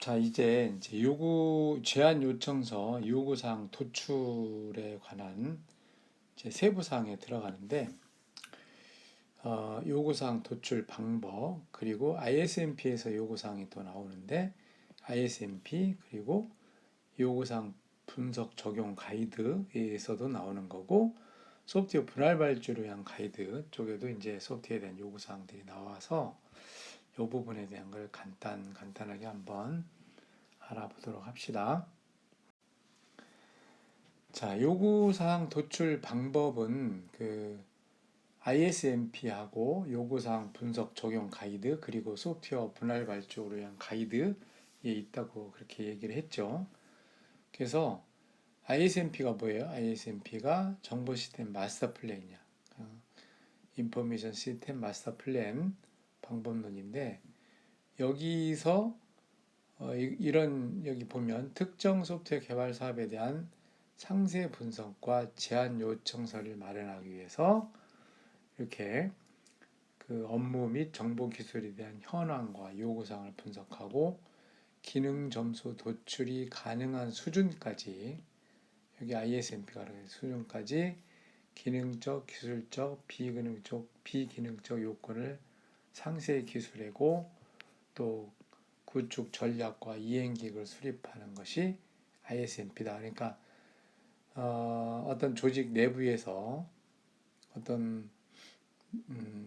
자, 이제 요구 제한 요청서 요구사항 도출에 관한 이제 세부 사항에 들어가는데 요구사항 도출 방법 그리고 ISMP에서 요구사항이 또 나오는데 ISMP 그리고 요구사항 분석 적용 가이드에서도 나오는 거고 소프트웨어 분할 발주를 위한 가이드 쪽에도 이제 소프트웨어에 대한 요구사항들이 나와서 이 부분에 대한 걸 간단하게 한번 알아보도록 합시다. 자, 요구사항 도출 방법은 ISMP하고 요구사항 분석 적용 가이드 그리고 소프트웨어 분할 발주를 위한 가이드에 있다고 그렇게 얘기를 했죠. 그래서 ISMP가 뭐예요? ISMP가 정보 시스템 마스터 플랜이야. 인포메이션 시스템 마스터 플랜 방법론인데 여기서 이런 여기 보면 특정 소프트웨어 개발 사업에 대한 상세 분석과 제안 요청서를 마련하기 위해서 이렇게 그 업무 및 정보 기술에 대한 현황과 요구사항을 분석하고 기능 점수 도출이 가능한 수준까지 여기 ISMP가 수준까지 기능적, 기술적, 비기능적 요건을 상세 기술이고 또 구축 전략과 이행 계획을 수립하는 것이 ISMP다. 그러니까 어떤 조직 내부에서 어떤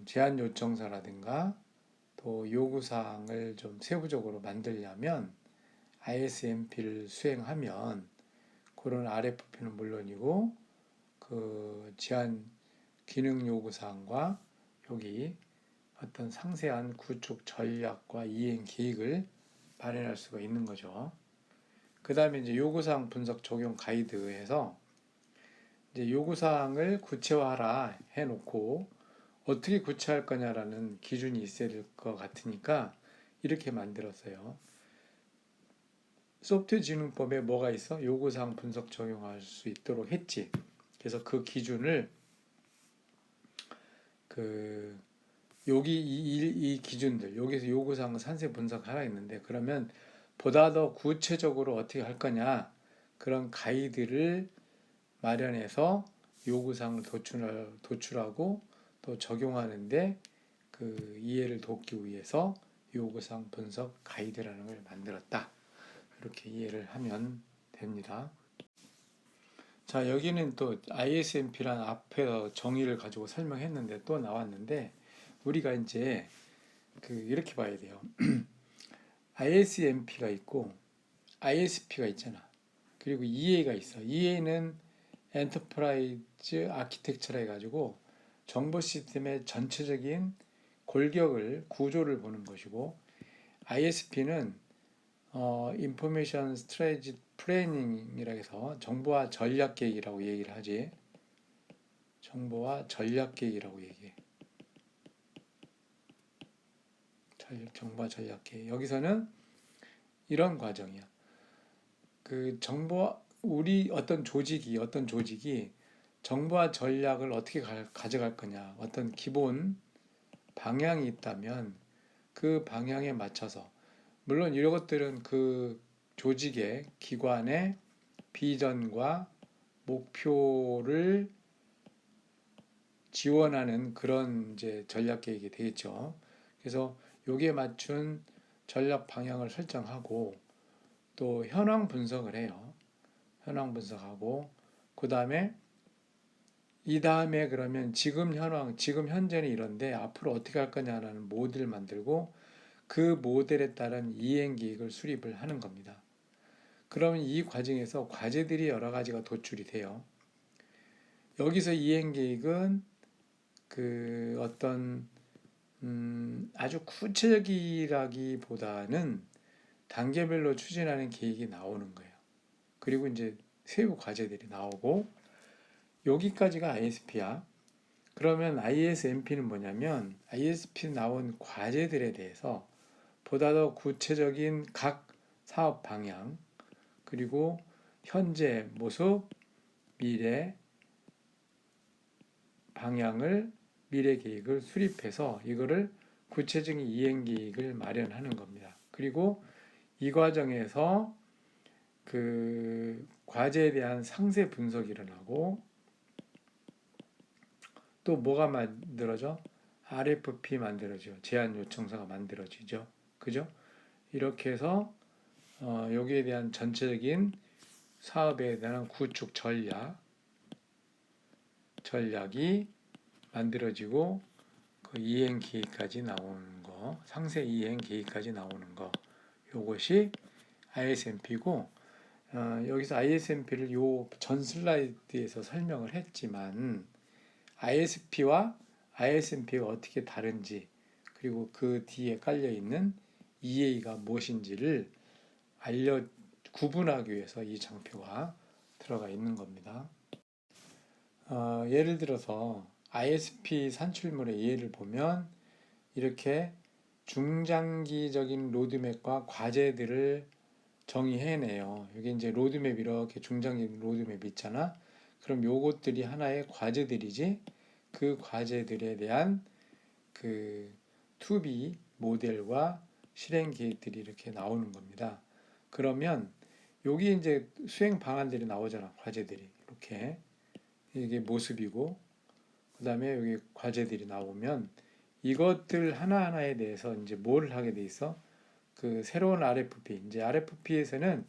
제안 요청서라든가 또 요구사항을 좀 세부적으로 만들려면 ISMP를 수행하면 그런 RFP는 물론이고 그 제안 기능 요구사항과 여기 어떤 상세한 구축 전략과 이행 계획을 마련할 수가 있는 거죠. 그 다음에 이제 요구사항 분석 적용 가이드에서 이제 요구사항을 구체화하라 해놓고 어떻게 구체화할 거냐라는 기준이 있어야 될 것 같으니까 이렇게 만들었어요. 소프트웨어 진흥법에 뭐가 있어? 요구사항 분석 적용할 수 있도록 했지. 그래서 그 기준을 여기 이 기준들 여기서 요구사항 산세 분석하라 했는데 그러면 보다 더 구체적으로 어떻게 할 거냐 그런 가이드를 마련해서 요구사항을 도출하고 또 적용하는데 그 이해를 돕기 위해서 요구사항 분석 가이드라는 걸 만들었다. 이렇게 이해를 하면 됩니다. 자, 여기는 또 ISMP란 앞에서 정의를 가지고 설명했는데 또 나왔는데 우리가 이제 이렇게 봐야 돼요. ISMP가 있고 ISP가 있잖아. 그리고 EA가 있어. EA는 엔터프라이즈 아키텍처라 해가지고 정보 시스템의 전체적인 골격을 구조를 보는 것이고 ISP는 인포메이션 스트레이지 플래닝이라 해서 정보화 전략 계획이라고 얘기를 하지. 정보화 전략 계획이라고 얘기해. 정보화 전략 계획. 여기서는 이런 과정이야. 우리 어떤 조직이 정보화 전략을 어떻게 가져갈 거냐. 어떤 기본 방향이 있다면 그 방향에 맞춰서 물론 이런 것들은 그 조직의 기관의 비전과 목표를 지원하는 그런 이제 전략 계획이 되겠죠. 그래서 여기에 맞춘 전략 방향을 설정하고 또 현황 분석을 해요. 현황 분석하고 그 다음에 그러면 지금 현황, 지금 현재는 이런데 앞으로 어떻게 할 거냐라는 모델을 만들고 그 모델에 따른 이행 계획을 수립을 하는 겁니다. 그러면 이 과정에서 과제들이 여러 가지가 도출이 돼요. 여기서 이행 계획은 어떤 아주 구체적이라기보다는 단계별로 추진하는 계획이 나오는 거예요. 그리고 이제 세부 과제들이 나오고 여기까지가 ISP야. 그러면 ISMP는 뭐냐면 ISP 나온 과제들에 대해서 보다 더 구체적인 각 사업 방향 그리고 현재 모습, 미래 방향을 미래 계획을 수립해서 이거를 구체적인 이행 계획을 마련하는 겁니다. 그리고 이 과정에서 그 과제에 대한 상세 분석이 일어나고 또 뭐가 만들어져? RFP 만들어져. 제안 요청서가 만들어지죠. 그죠? 이렇게 해서 여기에 대한 전체적인 사업에 대한 구축 전략이 만들어지고 그 이행 계획까지 나오는 거, 상세 이행 계획까지 나오는 거, 요것이 ISMP고 여기서 ISMP를 요 전 슬라이드에서 설명을 했지만 ISP와 ISMP가 어떻게 다른지 그리고 그 뒤에 깔려 있는 EA가 무엇인지를 구분하기 위해서 이 장표가 들어가 있는 겁니다. 예를 들어서 ISP 산출물의 예를 보면 이렇게 중장기적인 로드맵과 과제들을 정의해내요. 여기 이제 로드맵 이렇게 중장기 로드맵 있잖아. 그럼 요것들이 하나의 과제들이지 그 과제들에 대한 그 투비 모델과 실행 계획들이 이렇게 나오는 겁니다. 그러면 여기 이제 수행 방안들이 나오잖아. 과제들이 이렇게 이게 모습이고 그 다음에 여기 과제들이 나오면 이것들 하나하나에 대해서 이제 뭘 하게 돼 있어? 그 새로운 RFP 이제 RFP에서는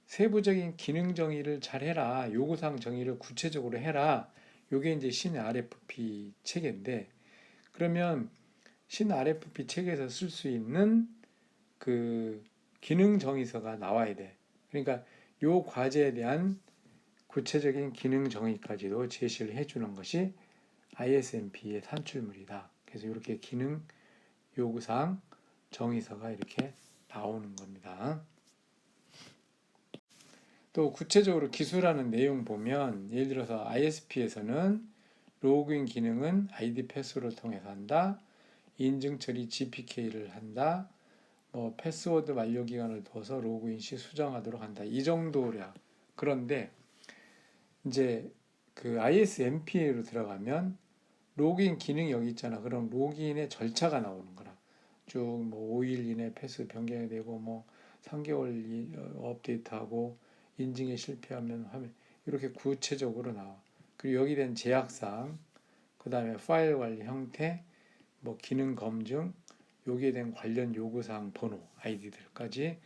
세부적인 기능 정의를 잘 해라. 요구사항 정의를 구체적으로 해라. 요게 이제 신 RFP 체계인데 그러면 신 RFP 체계에서 쓸 수 있는 그 기능 정의서가 나와야 돼. 그러니까 요 과제에 대한 구체적인 기능 정의까지도 제시를 해주는 것이 ISMP의 산출물이다. 그래서 이렇게 기능 요구사항 정의서가 이렇게 나오는 겁니다. 또 구체적으로 기술하는 내용 보면 예를 들어서 ISP에서는 로그인 기능은 ID 패스워드를 통해서 한다. 인증 처리 GPK를 한다. 뭐 패스워드 만료 기간을 둬서 로그인 시 수정하도록 한다. 이 정도야. 그런데 이제 그 ISMP로 들어가면 로그인 기능이 여기 있잖아. 그럼 로그인의 절차가 나오는 거라. 쭉 뭐 5일 이내 패스 변경이 되고 뭐 3개월 업데이트하고 인증에 실패하면 화면 이렇게 구체적으로 나와. 그리고 여기에 대한 제약사항, 그 다음에 파일 관리 형태, 뭐 기능 검증, 여기에 대한 관련 요구사항 번호, 아이디들까지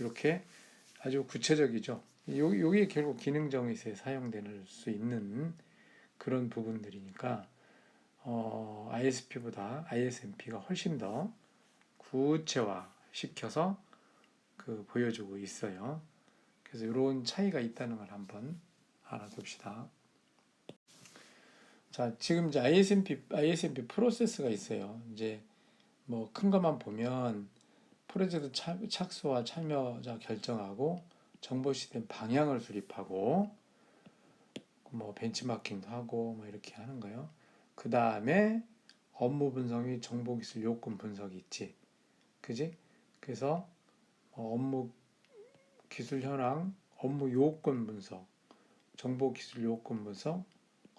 이렇게 아주 구체적이죠. 요게 결국 기능 정의서에 사용될 수 있는 그런 부분들이니까 ISP보다 ISMP가 훨씬 더 구체화 시켜서 그 보여주고 있어요. 그래서 이런 차이가 있다는 걸 한번 알아둡시다. 자, 지금 이제 ISMP 프로세스가 있어요. 이제 뭐 큰 것만 보면 프로젝트 착수와 참여자 결정하고 정보 시스템 방향을 수립하고 뭐 벤치마킹도 하고 뭐 이렇게 하는 거예요. 그 다음에 업무 분석 및 정보 기술 요건 분석이 있지. 그지? 그래서 업무 기술 현황, 업무 요건 분석, 정보 기술 요건 분석,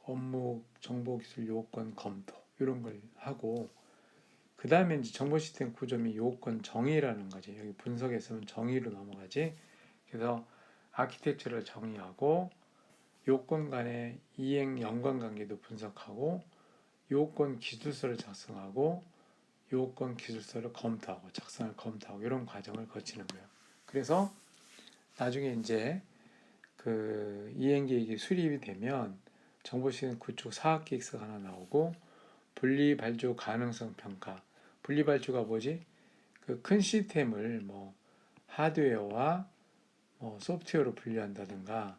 업무 정보 기술 요건 검토 이런 걸 하고 그 다음에 이제 정보 시스템 구조 및 요건 정의라는 거지. 여기 분석에서는 정의로 넘어가지. 그래서 아키텍처를 정의하고 요건 간의 이행 연관관계도 분석하고 요건 기술서를 작성하고 요건 기술서를 검토하고 작성을 검토하고 이런 과정을 거치는 거예요. 그래서 나중에 이제 그 이행계획이 수립이 되면 정보시스템 구축 사업계획서가 하나 나오고 분리발주 가능성 평가. 분리발주가 뭐지? 그 큰 시스템을 뭐 하드웨어와 소프트웨어로 분리한다든가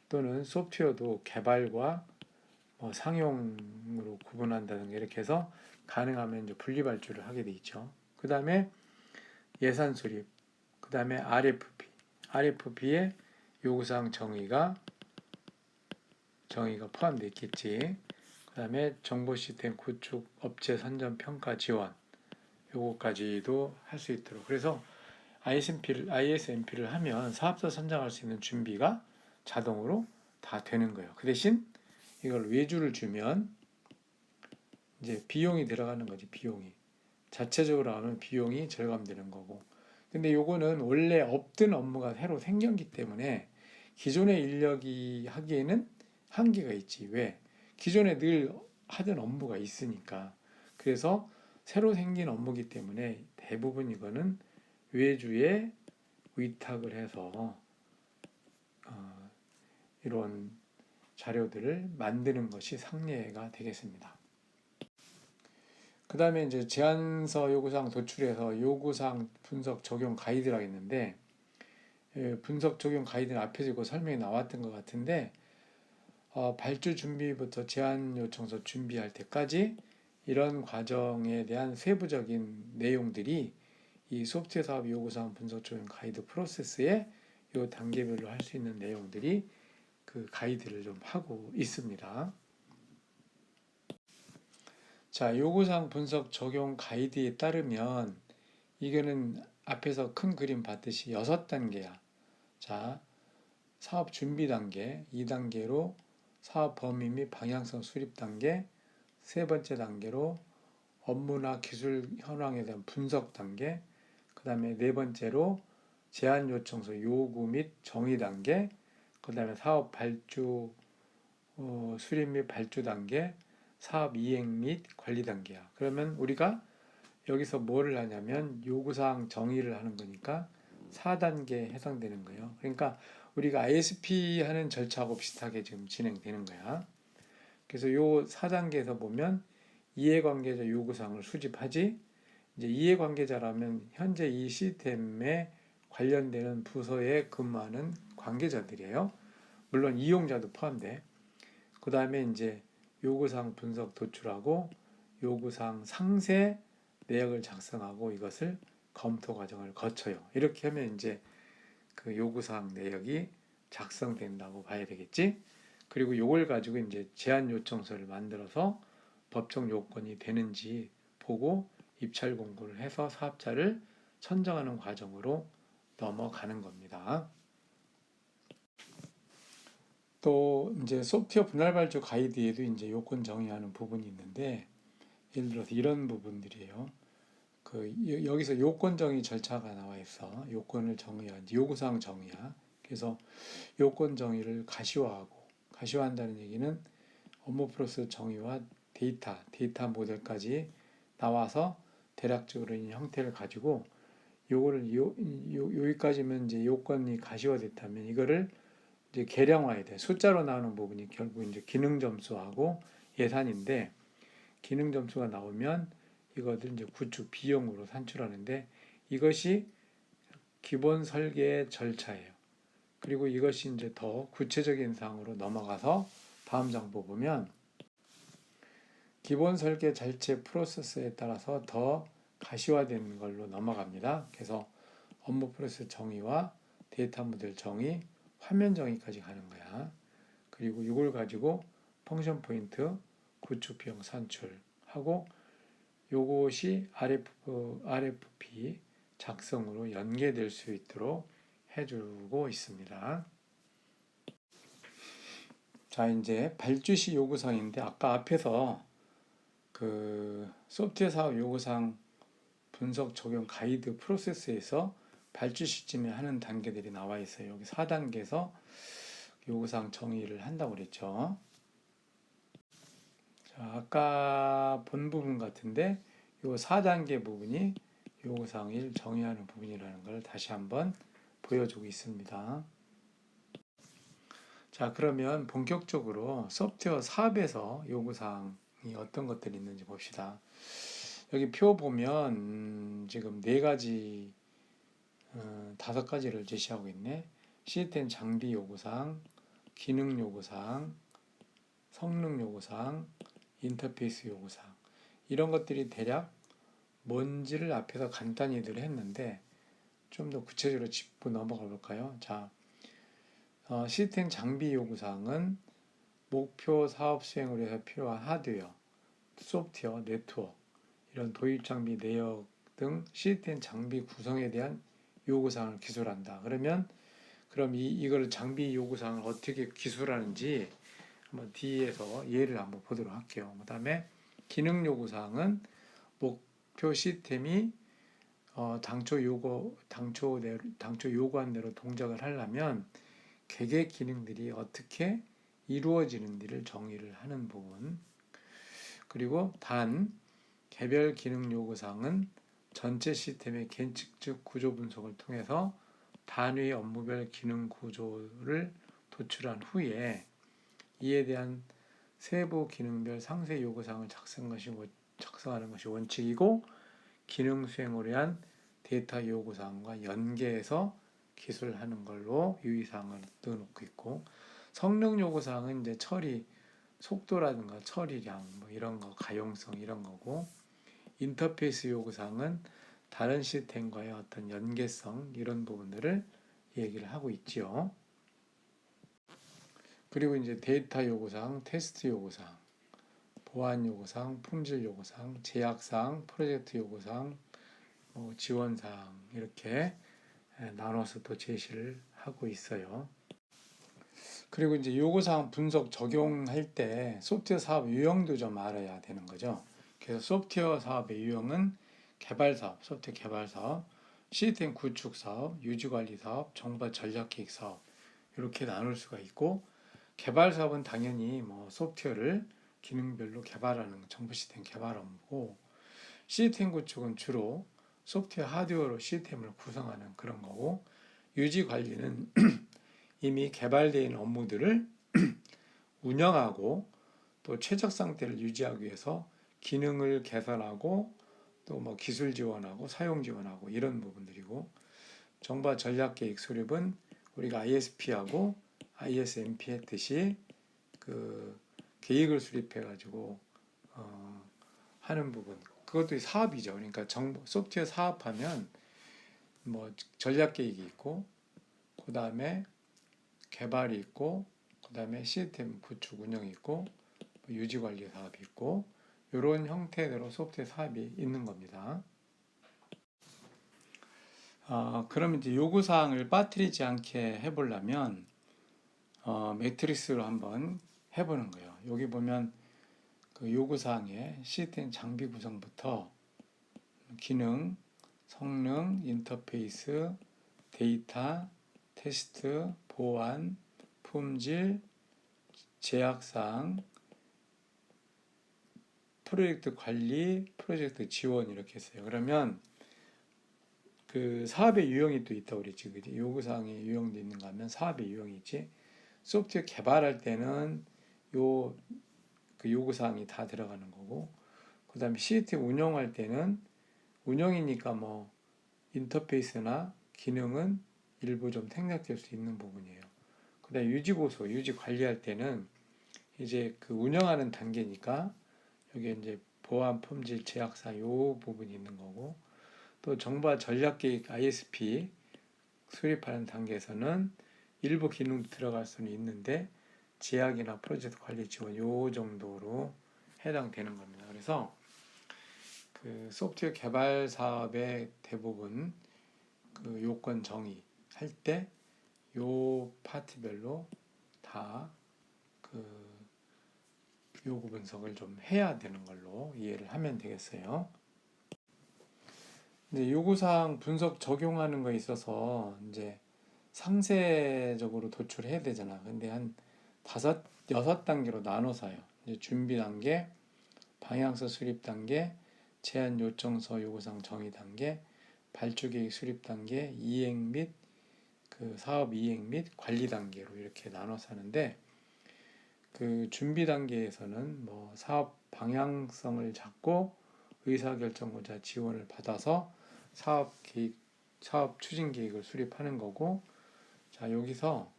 또는 소프트웨어도 개발과 상용으로 구분한다든가 이렇게 해서 가능하면 이제 분리발주를 하게 돼 있죠. 그 다음에 예산 수립, 그 다음에 RFP의 요구사항 정의가 포함되어 있겠지. 그 다음에 정보 시스템 구축, 업체 선정 평가 지원, 요거까지도 할 수 있도록. 그래서 ISMP를 하면 사업자 선정할 수 있는 준비가 자동으로 다 되는 거예요. 그 대신 이걸 외주를 주면 이제 비용이 들어가는 거지. 비용이 자체적으로 하면 비용이 절감되는 거고 근데 요거는 원래 없던 업무가 새로 생겼기 때문에 기존의 인력이 하기에는 한계가 있지. 왜? 기존에 늘 하던 업무가 있으니까. 그래서 새로 생긴 업무기 때문에 대부분 이거는 외주에 위탁을 해서 이런 자료들을 만드는 것이 상례가 되겠습니다. 그 다음에 이제 제안서 요구사항 도출해서 요구사항 분석 적용 가이드라고 있는데, 분석 적용 가이드는 앞에서 이거 설명이 나왔던 것 같은데, 발주 준비부터 제안 요청서 준비할 때까지 이런 과정에 대한 세부적인 내용들이 이 소프트웨어 사업 요구사항 분석 적용 가이드 프로세스에 요 단계별로 할 수 있는 내용들이 그 가이드를 좀 하고 있습니다. 자, 요구사항 분석 적용 가이드에 따르면 이거는 앞에서 큰 그림 봤듯이 6단계야. 자, 사업 준비 단계, 2단계로 사업 범위 및 방향성 수립 단계, 세 번째 단계로 업무나 기술 현황에 대한 분석 단계, 그 다음에 네 번째로 제안 요청서 요구 및 정의 단계, 그 다음에 사업 발주 수립 및 발주 단계, 사업 이행 및 관리 단계야. 그러면 우리가 여기서 뭐를 하냐면 요구사항 정의를 하는 거니까 4단계에 해당되는 거예요. 그러니까 우리가 ISP 하는 절차하고 비슷하게 지금 진행되는 거야. 그래서 요 4단계에서 보면 이해관계자 요구사항을 수집하지. 이제 이해관계자라면 현재 이 시스템에 관련되는 부서에 근무하는 관계자들이에요. 물론 이용자도 포함돼. 그 다음에 이제 요구사항 분석 도출하고 요구사항 상세 내역을 작성하고 이것을 검토 과정을 거쳐요. 이렇게 하면 이제 그 요구사항 내역이 작성된다고 봐야 되겠지. 그리고 요걸 가지고 이제 제안 요청서를 만들어서 법적 요건이 되는지 보고 입찰 공고를 해서 사업자를 선정하는 과정으로 넘어가는 겁니다. 또 이제 소프트웨어 분할 발주 가이드에도 이제 요건 정의하는 부분이 있는데, 예를 들어서 이런 부분들이에요. 여기서 요건 정의 절차가 나와 있어. 요건을 정의한 요구사항 정의야. 그래서 요건 정의를 가시화한다는 얘기는 업무 프로세스 정의와 데이터 모델까지 나와서 대략적으로 이 형태를 가지고 요거를 여기까지면 이제 요건이 가시화됐다면 이거를 이제 계량화해야 돼. 숫자로 나오는 부분이 결국 이제 기능 점수하고 예산인데, 기능 점수가 나오면 이것을 이제 구축 비용으로 산출하는데, 이것이 기본 설계 절차예요. 그리고 이것이 이제 더 구체적인 사항으로 넘어가서 다음 장부 보면 기본 설계 자체 프로세스에 따라서 더 가시화된 걸로 넘어갑니다. 그래서 업무 프로세스 정의와 데이터 모델 정의, 화면 정의까지 가는 거야. 그리고 이걸 가지고 펑션 포인트, 구축 비용 산출하고 요것이 RFP 작성으로 연계될 수 있도록 해주고 있습니다. 자, 이제 발주시 요구사항인데 아까 앞에서 그 소프트웨어 사업 요구사항 분석 적용 가이드 프로세스에서 발주 시점에 하는 단계들이 나와 있어요. 여기 4단계에서 요구사항 정의를 한다고 그랬죠. 자, 아까 본 부분 같은데 요 4단계 부분이 요구사항을 정의하는 부분이라는 걸 다시 한번 보여주고 있습니다. 자, 그러면 본격적으로 소프트웨어 사업에서 요구사항이 어떤 것들이 있는지 봅시다. 여기 표 보면 지금 4가지, 5가지를 제시하고 있네. 시스템 장비 요구사항, 기능 요구사항, 성능 요구사항, 인터페이스 요구사항. 이런 것들이 대략 뭔지를 앞에서 간단히들 했는데 좀 더 구체적으로 짚고 넘어가 볼까요? 자, 시스템 장비 요구사항은 목표 사업 수행을 위해서 필요한 하드웨어, 소프트웨어, 네트워크, 이런 도입 장비 내역 등 시스템 장비 구성에 대한 요구사항을 기술한다. 그럼 이걸 장비 요구사항을 어떻게 기술하는지 한번 뒤에서 예를 한번 보도록 할게요. 그 다음에 기능 요구사항은 목표 시스템이 당초 요구한 대로 동작을 하려면 개개 기능들이 어떻게 이루어지는지를 정의를 하는 부분. 그리고 단 개별 기능 요구사항은 전체 시스템의 계측적 구조 분석을 통해서 단위 업무별 기능 구조를 도출한 후에 이에 대한 세부 기능별 상세 요구사항을 작성하는 것이 원칙이고, 기능 수행을 위한 데이터 요구사항과 연계해서 기술하는 걸로 유의사항을 넣어놓고 있고, 성능 요구사항은 이제 처리 속도라든가 처리량 뭐 이런 거, 가용성 이런 거고, 인터페이스 요구사항은 다른 시스템과의 어떤 연계성 이런 부분들을 얘기를 하고 있지요. 그리고 이제 데이터 요구사항, 테스트 요구사항, 보안 요구사항, 품질 요구사항, 제약사항, 프로젝트 요구사항, 지원사항 이렇게 나눠서 또 제시를 하고 있어요. 그리고 이제 요구사항 분석 적용할 때 소프트웨어 사업 유형도 좀 알아야 되는 거죠. 그래서 소프트웨어 사업의 유형은 개발 사업, 소프트웨어 개발 사업, 시스템 구축 사업, 유지 관리 사업, 정보 전략 계획 사업 이렇게 나눌 수가 있고, 개발 사업은 당연히 뭐 소프트웨어를 기능별로 개발하는 정보 시스템 개발 업무고, 시스템 구축은 주로 소프트웨어 하드웨어로 시스템을 구성하는 그런 거고, 유지 관리는 이미 개발되어 있는 업무들을 운영하고 또 최적 상태를 유지하기 위해서 기능을 개선하고 또 뭐 기술 지원하고 사용 지원하고 이런 부분들이고, 정보 전략 계획 수립은 우리가 ISP하고 ISMP 했듯이 그 계획을 수립해 가지고 하는 부분, 그것도 사업이죠. 그러니까 소프트웨어 사업하면 뭐 전략 계획이 있고, 그 다음에 개발이 있고, 그 다음에 시스템 구축 운영이 있고, 유지 관리 사업이 있고, 이런 형태대로 소프트웨어 사업이 있는 겁니다. 그럼 이제 요구사항을 빠뜨리지 않게 해보려면 매트리스로 한번 해보는 거예요. 여기 보면 그 요구사항의 시스템 장비 구성부터 기능, 성능, 인터페이스, 데이터, 테스트, 보안, 품질, 제약사항, 프로젝트 관리, 프로젝트 지원 이렇게 했어요. 그러면 그 사업의 유형이 또 있다고 그랬지, 그지? 요구사항이 유형도 있는가 하면 사업의 유형이 있지. 소프트웨어 개발할 때는 그 요구사항이 다 들어가는 거고, 그 다음에 시스템 운영할 때는 운영이니까 뭐 인터페이스나 기능은 일부 좀 생략될 수 있는 부분이에요. 그 다음에 유지보수, 유지 관리할 때는 이제 그 운영하는 단계니까 여기 이제 보안, 품질, 제약사 요 부분이 있는 거고, 또 정보화 전략계획 ISP 수립하는 단계에서는 일부 기능도 들어갈 수는 있는데 제약이나 프로젝트 관리 지원 요 정도로 해당되는 겁니다. 그래서 그 소프트웨어 개발 사업의 대부분 그 요건 정의 할 때 요 파트별로 다 그 요구 분석을 좀 해야 되는 걸로 이해를 하면 되겠어요. 이제 요구사항 분석 적용하는 거에 있어서 이제 상세적으로 도출해야 되잖아. 근데 한 6단계로 나눠서요. 이제 준비 단계, 방향서 수립 단계, 제안 요청서 요구사항 정의 단계, 발주 계획 수립 단계, 이행 및 그 사업 이행 및 관리 단계로 이렇게 나눠서 하는데, 그 준비 단계에서는 뭐 사업 방향성을 잡고 의사결정권자 지원을 받아서 사업 추진 계획을 수립하는 거고, 자 여기서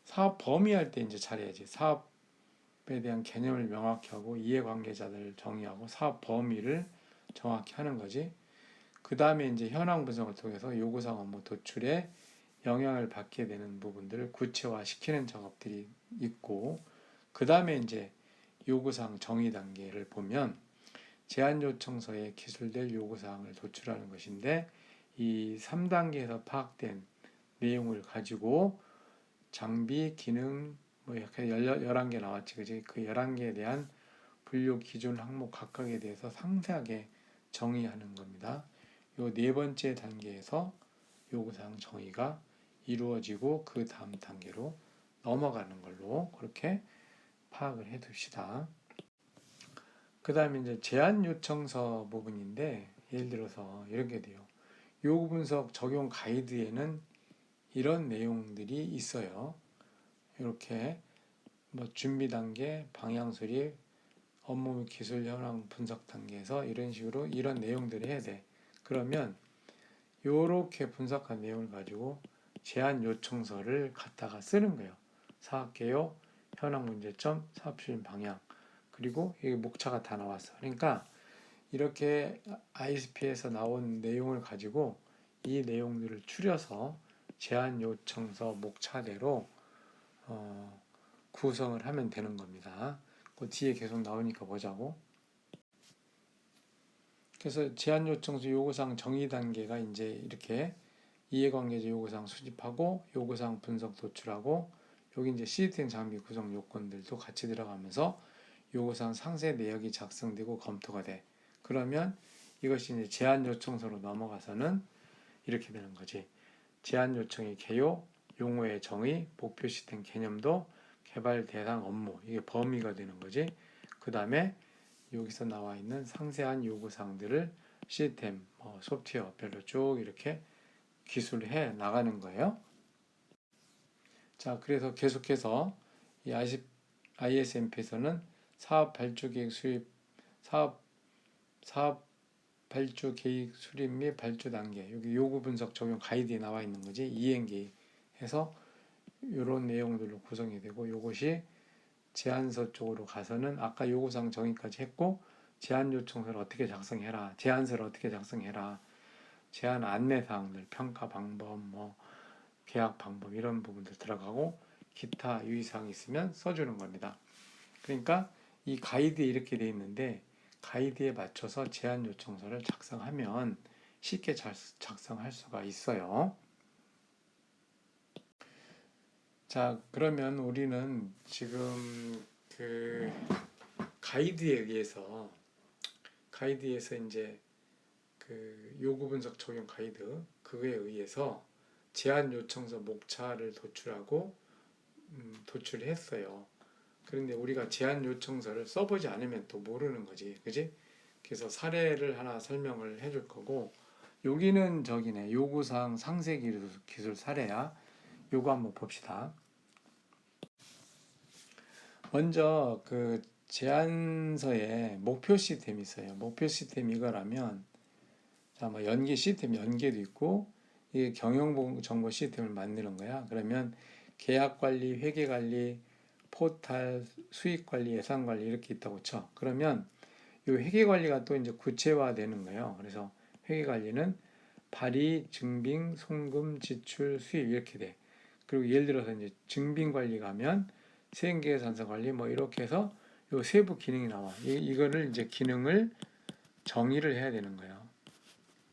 사업 범위할 때 이제 잘해야지. 사업에 대한 개념을 명확히 하고 이해관계자들을 정의하고 사업 범위를 정확히 하는 거지. 그 다음에 이제 현황 분석을 통해서 요구사항 업무 도출에 영향을 받게 되는 부분들을 구체화시키는 작업들이 있고, 그 다음에 이제 요구사항 정의 단계를 보면 제안 요청서에 기술될 요구사항을 도출하는 것인데, 이 3단계에서 파악된 내용을 가지고 장비, 기능 뭐 이렇게 11개 나왔지, 그지? 그 11개에 대한 분류 기준 항목 각각에 대해서 상세하게 정의하는 겁니다. 요 네 번째 단계에서 요구사항 정의가 이루어지고 그 다음 단계로 넘어가는 걸로 그렇게 파악을 해 둡시다. 그 다음에 이제 제안 요청서 부분인데 예를 들어서 이렇게 돼요. 요구 분석 적용 가이드에는 이런 내용들이 있어요. 이렇게 뭐 준비 단계, 방향 수립, 업무 및 기술 현황 분석 단계에서 이런 식으로 이런 내용들을 해야 돼. 그러면 이렇게 분석한 내용을 가지고 제안 요청서를 갖다가 쓰는 거예요. 사업 개요, 현황 문제점, 사업 추진 방향, 그리고 여기 목차가 다 나왔어. 그러니까 이렇게 ISP에서 나온 내용을 가지고 이 내용들을 추려서 제안 요청서 목차대로 구성을 하면 되는 겁니다. 그 뒤에 계속 나오니까 보자고. 그래서 제안 요청서 요구사항 정의 단계가 이제 이렇게 이해관계자 요구사항 수집하고 요구사항 분석 도출하고 여기 이제 시스템 장비 구성 요건들도 같이 들어가면서 요구사항 상세 내역이 작성되고 검토가 돼. 그러면 이것이 이제 제안 요청서로 넘어가서는 이렇게 되는 거지. 제안 요청의 개요, 용어의 정의, 목표 시스템 개념도 개발 대상 업무 이게 범위가 되는 거지. 그 다음에 여기서 나와 있는 상세한 요구사항들을 시스템, 소프트웨어별로 쭉 이렇게 기술해 나가는 거예요. 자, 그래서 계속해서 이 ISMP에서는 사업 발주 계획 수립, 사업 발주 계획 수립 및 발주 단계, 여기 요구 분석 적용 가이드에 나와 있는 거지. 이행기 해서 이런 내용들로 구성이 되고 요것이 제안서 쪽으로 가서는 아까 요구사항 정의까지 했고 제안 요청서를 어떻게 작성해라, 제안서를 어떻게 작성해라, 제안 안내사항들, 평가 방법, 계약 방법 이런 부분들 들어가고 기타 유의사항이 있으면 써주는 겁니다. 그러니까 이 가이드에 이렇게 돼 있는데 가이드에 맞춰서 제안 요청서를 작성하면 쉽게 작성할 수가 있어요. 자, 그러면 우리는 지금 그 가이드에서 이제 그 요구 분석 적용 가이드 그거에 의해서 제안 요청서 목차를 도출하고 도출했어요. 그런데 우리가 제안 요청서를 써보지 않으면 또 모르는 거지, 그지? 그래서 사례를 하나 설명을 해줄 거고 여기는 저기네 요구사항 상세 기술 사례야. 요거 한번 봅시다. 먼저 그 제안서에 목표 시스템이 있어요. 목표 시스템 이거라면 자, 뭐 연계 시스템 연계도 있고 이게 경영 정보 시스템을 만드는 거야. 그러면 계약 관리, 회계 관리, 포탈, 수익 관리, 예산 관리 이렇게 있다고 쳐. 그러면 이 회계 관리가 또 이제 구체화되는 거예요. 그래서 회계 관리는 발의, 증빙, 송금, 지출, 수입 이렇게 돼. 그리고 예를 들어서 이제 증빙 관리 가면 세액계산서 관리 뭐 이렇게 해서 요 세부 기능이 나와. 이거를 이제 기능을 정의를 해야 되는 거예요.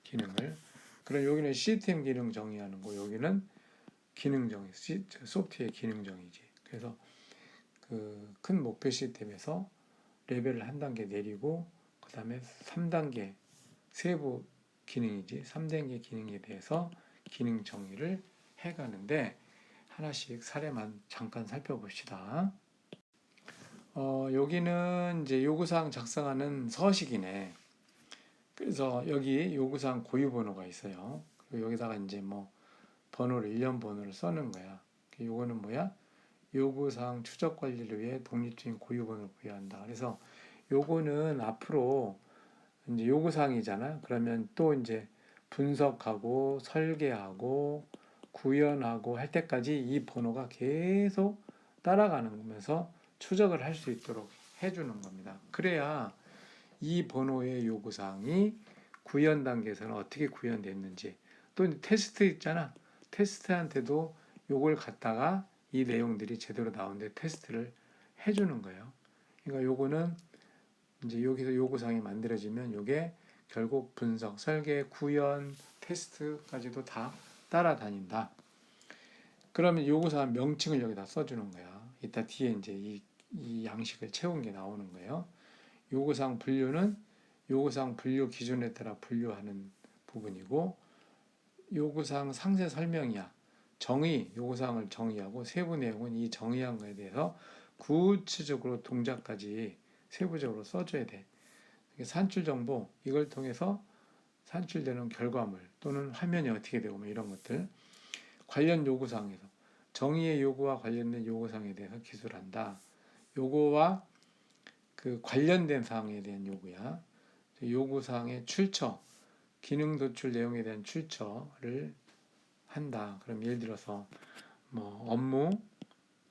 기능을. 그럼 여기는 시스템 기능 정의하는 거, 여기는 기능 정의, 소프트웨어 기능 정의지. 그래서 그 큰 목표 시스템에서 레벨을 한 단계 내리고 그 다음에 3단계 세부 기능이지 3단계 기능에 대해서 기능 정의를 해가는데 하나씩 사례만 잠깐 살펴봅시다. 여기는 이제 요구사항 작성하는 서식이네. 그래서 여기 요구사항 고유 번호가 있어요. 그리고 여기다가 이제 뭐 번호를 일련 번호를 써는 거야. 요거는 뭐야? 요구사항 추적 관리를 위해 독립적인 고유 번호를 부여한다. 그래서 요거는 앞으로 이제 요구사항이잖아. 그러면 또 이제 분석하고 설계하고 구현하고 할 때까지 이 번호가 계속 따라가면서 추적을 할 수 있도록 해주는 겁니다. 그래야 이 번호의 요구사항이 구현 단계에서는 어떻게 구현됐는지 또 테스트 있잖아. 테스트한테도 요걸 갖다가 이 내용들이 제대로 나오는데 테스트를 해주는 거예요. 그러니까 요거는 이제 여기서 요구사항이 만들어지면 요게 결국 분석, 설계, 구현, 테스트까지도 다 따라다닌다. 그러면 요구사항 명칭을 여기다 써주는 거야. 이따 뒤에 이제 이 양식을 채운 게 나오는 거예요. 요구사항 분류는 요구사항 분류 기준에 따라 분류하는 부분이고, 요구사항 상세 설명이야. 요구사항을 정의하고 세부 내용은 이 정의한 거에 대해서 구체적으로 동작까지 세부적으로 써줘야 돼. 산출 정보, 이걸 통해서 산출되는 결과물 또는 화면이 어떻게 되고 뭐 이런 것들, 관련 요구사항에서 정의의 요구와 관련된 요구사항에 대해서 기술한다. 요거와 그 관련된 사항에 대한 요구야. 요구사항의 출처, 기능 도출 내용에 대한 출처를 한다. 그럼 예를 들어서 뭐 업무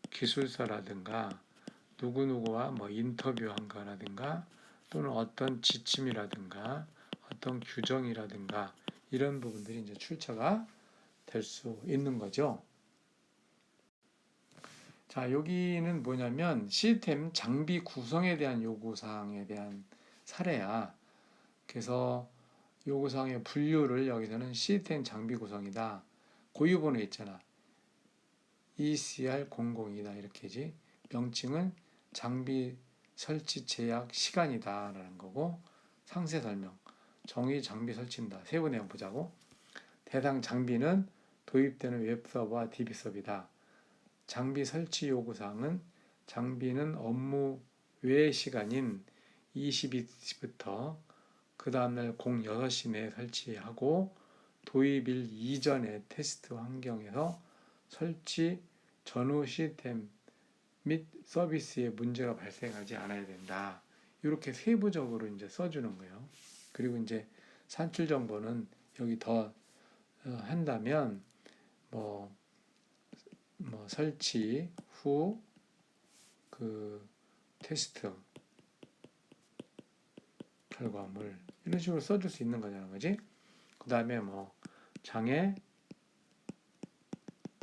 기술서라든가 누구누구와 뭐 인터뷰한 거라든가 또는 어떤 지침이라든가 어떤 규정이라든가 이런 부분들이 이제 출처가 될 수 있는 거죠. 자, 여기는 뭐냐면 시스템 장비 구성에 대한 요구사항에 대한 사례야. 그래서 요구사항의 분류를 여기서는 시스템 장비 구성이다. 고유번호 있잖아. ECR00이다 이렇게지. 명칭은 장비 설치 제약 시간이다 라는 거고, 상세 설명, 정의 장비 설치입니다. 세부 내용 보자고. 대상 장비는 도입되는 웹서버와 DB서버이다. 장비 설치 요구사항은 장비는 업무 외 시간인 22시부터 그 다음날 06시 내에 설치하고 도입일 이전에 테스트 환경에서 설치 전후 시스템 및 서비스에 문제가 발생하지 않아야 된다. 이렇게 세부적으로 이제 써주는 거예요. 그리고 이제 산출 정보는 여기 더 한다면 뭐 설치 후 그 테스트 결과물 이런 식으로 써줄 수 있는 거잖아, 그지? 그 다음에 뭐 장애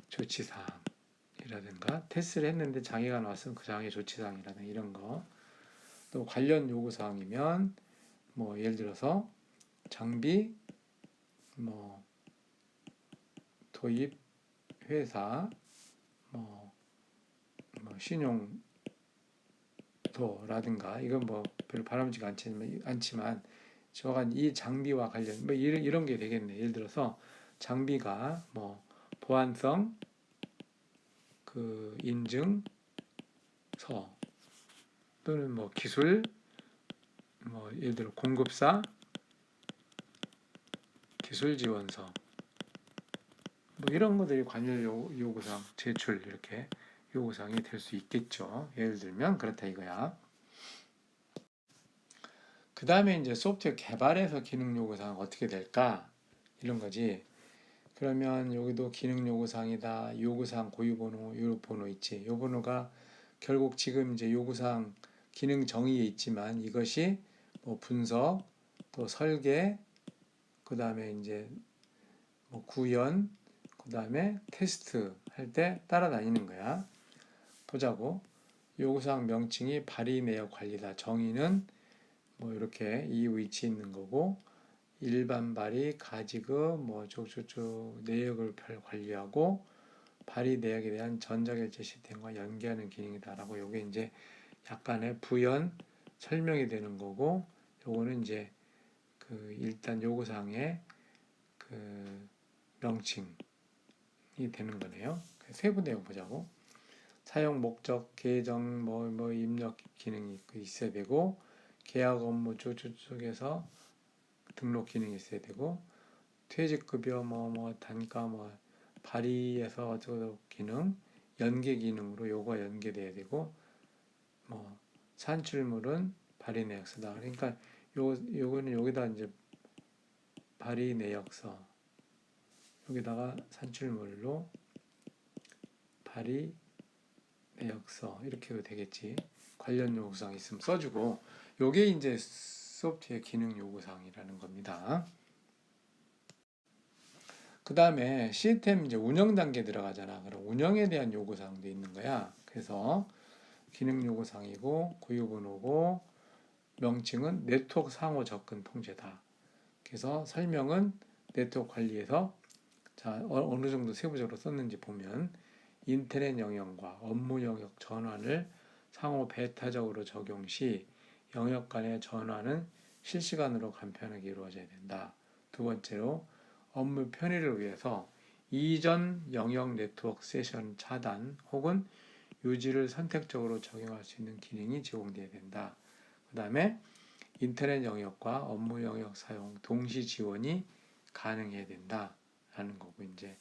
조치사항이라든가 테스트를 했는데 장애가 나왔으면 그 장애 조치사항이라든가 이런 거. 또 관련 요구사항이면 뭐 예를 들어서 장비 뭐 도입 회사 뭐 신용도라든가 이건 뭐 별로 바람직하지 않지만 저간 이 장비와 관련 뭐 이런 게 되겠네. 예를 들어서 장비가 뭐 보안성 그 인증서 또는 뭐 기술 뭐 예를 들어 공급사 기술 지원서 뭐 이런 것들이 관련 요구사항 제출 이렇게 요구사항이 될 수 있겠죠. 예를 들면 그렇다 이거야. 그 다음에 이제 소프트웨어 개발에서 기능 요구사항 어떻게 될까 이런 거지. 그러면 여기도 기능 요구사항이다. 요구사항 고유번호, 요 번호 있지. 요 번호가 결국 지금 이제 요구사항 기능 정의에 있지만 이것이 뭐 분석, 또 설계, 그 다음에 이제 뭐 구현, 그 다음에 테스트 할 때 따라다니는 거야. 보자고. 요구사항 명칭이 발의 내역 관리다. 정의는 뭐 이렇게 이 위치에 있는 거고, 일반 발의, 가지급, 뭐 쭉쭉쭉 내역을 관리하고 발의 내역에 대한 전자결제 시스템과 연계하는 기능이다라고 요게 이제 약간의 부연 설명이 되는 거고, 요거는 이제 그 일단 요구사항의 그 명칭이 되는 거네요. 세부 내용 보자고. 사용 목적, 계정, 뭐 입력 기능이 있어야 되고, 계약 업무 쪽에서 등록 기능이 있어야 되고, 퇴직급여, 단가, 발의에서 어쩌고 기능, 연계 기능으로 요거와 연계돼야 되고, 산출물은 발의 내역서다. 그러니까 요거는 여기다 이제 발의 내역서, 여기다가 산출물로 발의 내역서 이렇게 해도 되겠지. 관련 요구사항 있으면 써주고, 요게 이제 소프트웨어 기능 요구사항이라는 겁니다. 그 다음에 시스템 이제 운영 단계 들어가잖아. 그럼 운영에 대한 요구사항도 있는 거야. 그래서 기능 요구사항이고 고유번호고 명칭은 네트워크 상호 접근 통제다. 그래서 설명은 네트워크 관리에서 자 어느 정도 세부적으로 썼는지 보면 인터넷 영역과 업무 영역 전환을 상호 배타적으로 적용 시 영역 간의 전환은 실시간으로 간편하게 이루어져야 된다. 두 번째로 업무 편의를 위해서 이전 영역 네트워크 세션 차단 혹은 유지를 선택적으로 적용할 수 있는 기능이 제공되어야 된다. 그 다음에 인터넷 영역과 업무 영역 사용 동시 지원이 가능해야 된다라는 거고, 이제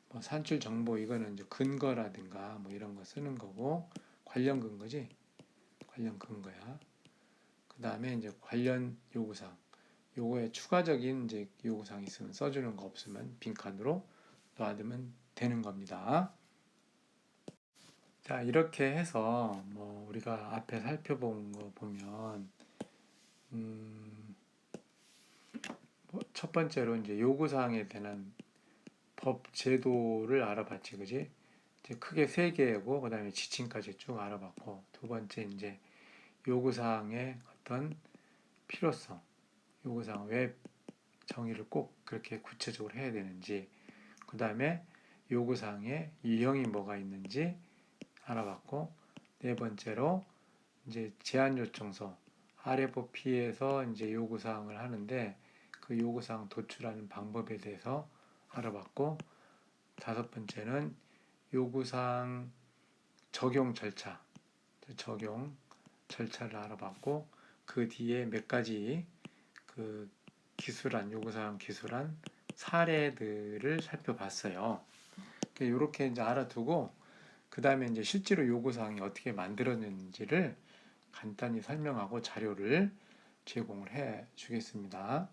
뭐 산출 정보 이거는 이제 근거라든가 뭐 이런 거 쓰는 거고, 관련 근거지, 관련 근거야. 그 다음에 이제 관련 요구사항, 요거에 추가적인 이제 요구사항 있으면 써주는 거, 없으면 빈칸으로 놔두면 되는 겁니다. 자, 이렇게 해서 뭐 우리가 앞에 살펴본 거 보면 뭐첫 번째로 이제 요구사항에 대한 법 제도를 알아봤지, 그지? 이제 크게 세 개고, 그 다음에 지침까지 쭉 알아봤고, 두 번째 이제 요구사항의 어떤 필요성, 요구사항 왜 정의를 꼭 그렇게 구체적으로 해야 되는지, 그 다음에 요구사항의 유형이 뭐가 있는지 알아봤고, 네 번째로 이제 제한 요청서 RFP에서 이제 요구사항을 하는데 그 요구사항 도출하는 방법에 대해서 알아봤고, 다섯 번째는 요구사항 적용 절차, 적용 절차를 알아봤고, 그 뒤에 몇 가지 그 기술안, 요구사항 기술안 사례들을 살펴봤어요. 이렇게 이제 알아두고, 그 다음에 이제 실제로 요구사항이 어떻게 만들어졌는지를 간단히 설명하고 자료를 제공을 해 주겠습니다.